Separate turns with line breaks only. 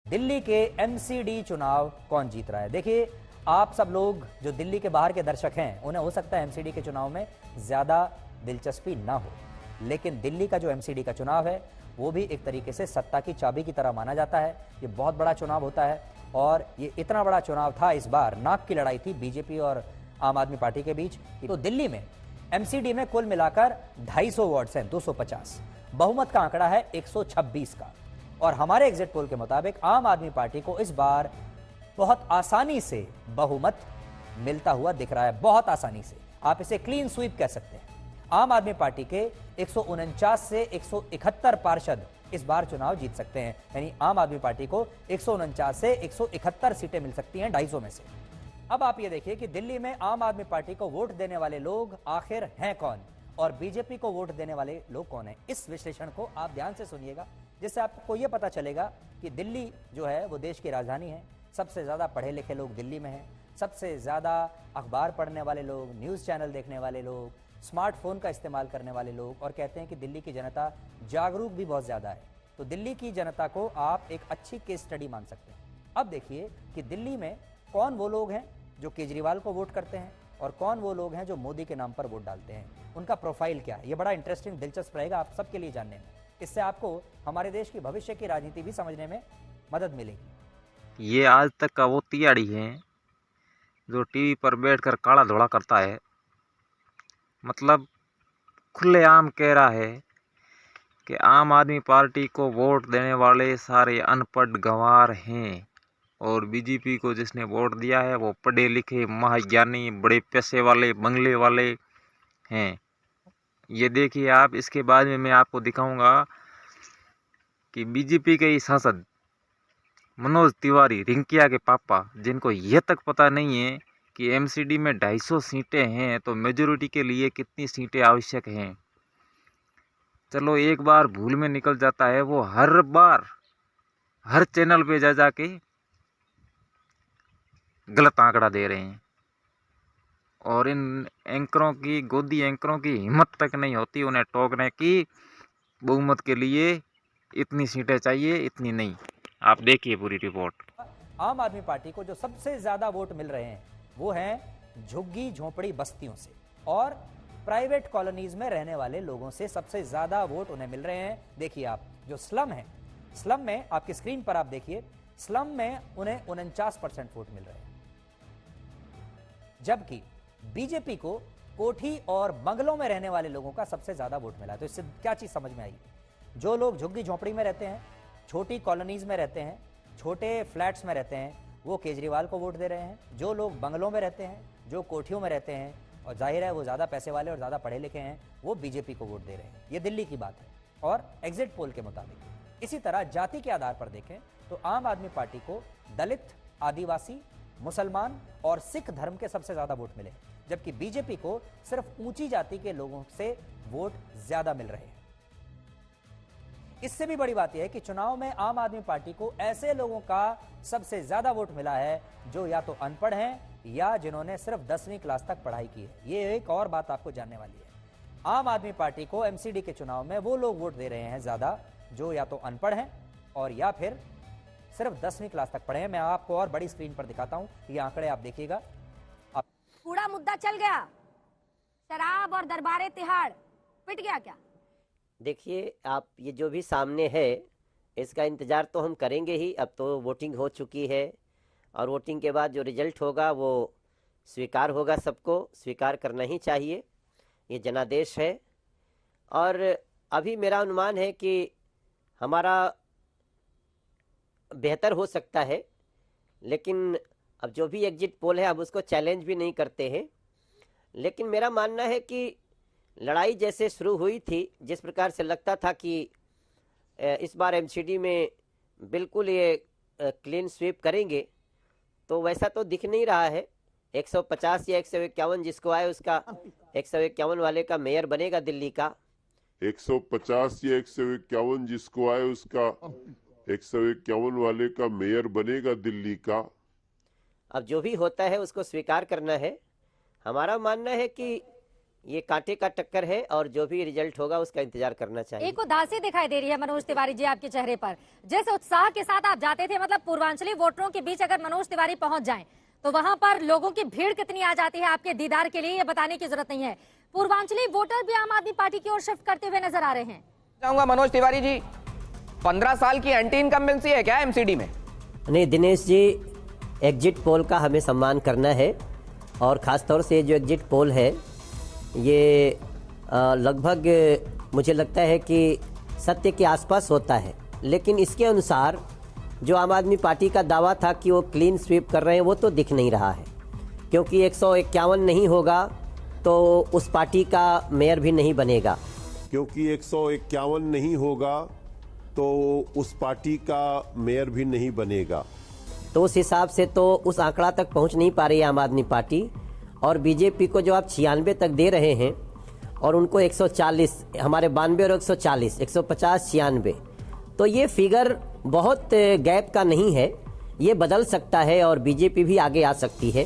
दिल्ली के एमसीडी चुनाव कौन जीत रहा है? देखिए, आप सब लोग जो दिल्ली के बाहर के दर्शक हैं, उन्हें हो सकता है एमसीडी के चुनाव में ज़्यादा दिलचस्पी ना हो, लेकिन दिल्ली का जो एमसीडी का चुनाव है वो भी एक तरीके से सत्ता की चाबी की तरह माना जाता है। ये बहुत बड़ा चुनाव होता है और ये इतना बड़ा चुनाव था, इस बार नाक की लड़ाई थी बीजेपी और आम आदमी पार्टी के बीच। तो दिल्ली में एमसीडी में कुल मिलाकर 250 वार्ड्स हैं, 250। बहुमत का आंकड़ा है 126 का और हमारे एग्जिट पोल के मुताबिक आम आदमी पार्टी को इस बार बहुत आसानी से बहुमत मिलता हुआ दिख रहा है। बहुत आसानी से, आप इसे क्लीन स्वीप कह सकते हैं। आम आदमी पार्टी के 149 से 171 पार्षद इस बार चुनाव जीत सकते हैं, यानी आम आदमी पार्टी को 149 से 171 सीटें मिल सकती हैं 250 में से। अब आप ये देखिए कि दिल्ली में आम आदमी पार्टी को वोट देने वाले लोग आखिर हैं कौन और बीजेपी को वोट देने वाले लोग कौन हैं। इस विश्लेषण को आप ध्यान से सुनिएगा, जिससे आपको यह पता चलेगा कि दिल्ली जो है वो देश की राजधानी है। सबसे ज़्यादा पढ़े लिखे लोग दिल्ली में हैं, सबसे ज़्यादा अखबार पढ़ने वाले लोग, न्यूज़ चैनल देखने वाले लोग, स्मार्टफोन का इस्तेमाल करने वाले लोग, और कहते हैं कि दिल्ली की जनता जागरूक भी बहुत ज़्यादा है। तो दिल्ली की जनता को आप एक अच्छी केस स्टडी मान सकते हैं। अब देखिए कि दिल्ली में कौन वो लोग हैं जो केजरीवाल को वोट करते हैं और कौन वो लोग हैं जो मोदी के नाम पर वोट डालते हैं। उनका प्रोफाइल क्या है, ये बड़ा इंटरेस्टिंग, दिलचस्प रहेगा आप सबके लिए जानने में। इससे आपको हमारे देश की भविष्य की राजनीति भी समझने में मदद मिलेगी।
ये आज तक का वो तिहाड़ी है जो टीवी पर बैठकर काला धोला करता है, मतलब खुलेआम कह रहा है कि आम आदमी पार्टी को वोट देने वाले सारे अनपढ़ गंवार हैं और बीजेपी को जिसने वोट दिया है वो पढ़े लिखे महाज्ञानी बड़े पैसे वाले बंगले वाले हैं। ये देखिए आप, इसके बाद में मैं आपको दिखाऊंगा कि बीजेपी के ही सांसद मनोज तिवारी, रिंकिया के पापा, जिनको यह तक पता नहीं है कि एमसीडी में 250 सीटें हैं तो मेजोरिटी के लिए कितनी सीटें आवश्यक हैं। चलो एक बार भूल में निकल जाता है, वो हर बार हर चैनल पे जा जाके गलत आंकड़ा दे रहे हैं और इन एंकरों की, गोदी एंकरों की हिम्मत तक नहीं होती उन्हें टोकने की बहुमत के लिए इतनी सीटें चाहिए, इतनी नहीं। आप देखिए पूरी रिपोर्ट।
आम आदमी पार्टी को जो सबसे ज्यादा वोट मिल रहे हैं वो हैं झुग्गी झोंपड़ी बस्तियों से और प्राइवेट कॉलोनीज में रहने वाले लोगों से सबसे ज्यादा वोट उन्हें मिल रहे हैं। देखिए आप, जो स्लम है, स्लम में आपकी स्क्रीन पर आप देखिए, स्लम में उन्हें 49% वोट मिल रहे हैं, जबकि बीजेपी को कोठी और बंगलों में रहने वाले लोगों का सबसे ज्यादा वोट मिला है। तो इससे क्या चीज समझ में आई? जो लोग झुग्गी झोंपड़ी में रहते हैं, छोटी कॉलोनीज में रहते हैं, छोटे फ्लैट्स में रहते हैं, वो केजरीवाल को वोट दे रहे हैं। जो लोग बंगलों में रहते हैं, जो कोठियों में रहते हैं और जाहिर है वो ज़्यादा पैसे वाले और ज़्यादा पढ़े लिखे हैं, वो बीजेपी को वोट दे रहे हैं। ये दिल्ली की बात है और एग्जिट पोल के मुताबिक। इसी तरह जाति के आधार पर देखें तो आम आदमी पार्टी को दलित, आदिवासी, मुसलमान और सिख धर्म के सबसे ज़्यादा वोट मिले, जबकि बीजेपी को सिर्फ ऊंची जाति के लोगों से वोट ज़्यादा मिल रहे हैं। इससे भी बड़ी बात यह है कि चुनाव में आम आदमी पार्टी को ऐसे लोगों का सबसे ज्यादा वोट मिला है जो या तो अनपढ़ हैं या जिन्होंने सिर्फ 10वीं क्लास तक पढ़ाई की है। ये एक और बात आपको जानने वाली है। आम आदमी पार्टी को एमसीडी के चुनाव में वो लोग वोट दे रहे हैं ज्यादा जो या तो अनपढ़ हैं और या फिर सिर्फ 10वीं क्लास तक पढ़े हैं। मैं आपको और बड़ी स्क्रीन पर दिखाता हूं, ये आंकड़े आप देखिएगा।
पूरा मुद्दा चल गया, शराब और दरबारे तिहाड़ पिट गया क्या?
देखिए आप, ये जो भी सामने है इसका इंतज़ार तो हम करेंगे ही। अब तो वोटिंग हो चुकी है और वोटिंग के बाद जो रिजल्ट होगा वो स्वीकार होगा, सबको स्वीकार करना ही चाहिए, ये जनादेश है। और अभी मेरा अनुमान है कि हमारा बेहतर हो सकता है, लेकिन अब जो भी एग्जिट पोल है अब उसको चैलेंज भी नहीं करते हैं। लेकिन मेरा मानना है कि लड़ाई जैसे शुरू हुई थी, जिस प्रकार से लगता था कि इस बार एमसीडी में बिल्कुल ये क्लीन स्वीप करेंगे, तो वैसा तो दिख नहीं रहा है। 150 या 151 जिसको आए उसका, 151 वाले का मेयर बनेगा दिल्ली का।
150 या 151 जिसको आए उसका 151 वाले का मेयर बनेगा दिल्ली का।
अब जो भी होता है उसको स्वीकार करना है। हमारा मानना है कि ये कांटे का टक्कर है और जो भी रिजल्ट होगा उसका इंतजार करना चाहिए।
एक उदासी दिखाई दे रही है मनोज तिवारी जी आपके चेहरे पर। जिस उत्साह के साथ आप जाते थे, मतलब पूर्वांचली वोटरों के बीच अगर मनोज तिवारी पहुंच जाएं तो वहां पर लोगों की भीड़ कितनी आ जाती है आपके दीदार के लिए, ये बताने की जरूरत नहीं है। पूर्वांचली वोटर भी आम आदमी पार्टी की ओर शिफ्ट करते हुए नजर आ रहे हैं।
चाहूंगा मनोज तिवारी जी, 15 साल की एंटी इनकम्बेंसी है क्या एमसीडी में?
नहीं दिनेश जी, एग्जिट पोल का हमें सम्मान करना है और ख़ासतौर से जो एग्जिट पोल है ये लगभग मुझे लगता है कि सत्य के आसपास होता है, लेकिन इसके अनुसार जो आम आदमी पार्टी का दावा था कि वो क्लीन स्वीप कर रहे हैं वो तो दिख नहीं रहा है, क्योंकि 151 नहीं होगा तो उस पार्टी का मेयर भी नहीं बनेगा।
क्योंकि 151 नहीं होगा तो उस पार्टी का मेयर भी नहीं बनेगा।
तो उस हिसाब से तो उस आंकड़ा तक पहुंच नहीं पा रही है आम आदमी पार्टी। और बीजेपी को जो आप 96 तक दे रहे हैं और उनको 140, हमारे 92 और 140, 150, 96, तो ये फिगर बहुत गैप का नहीं है, ये बदल सकता है और बीजेपी भी आगे आ सकती है।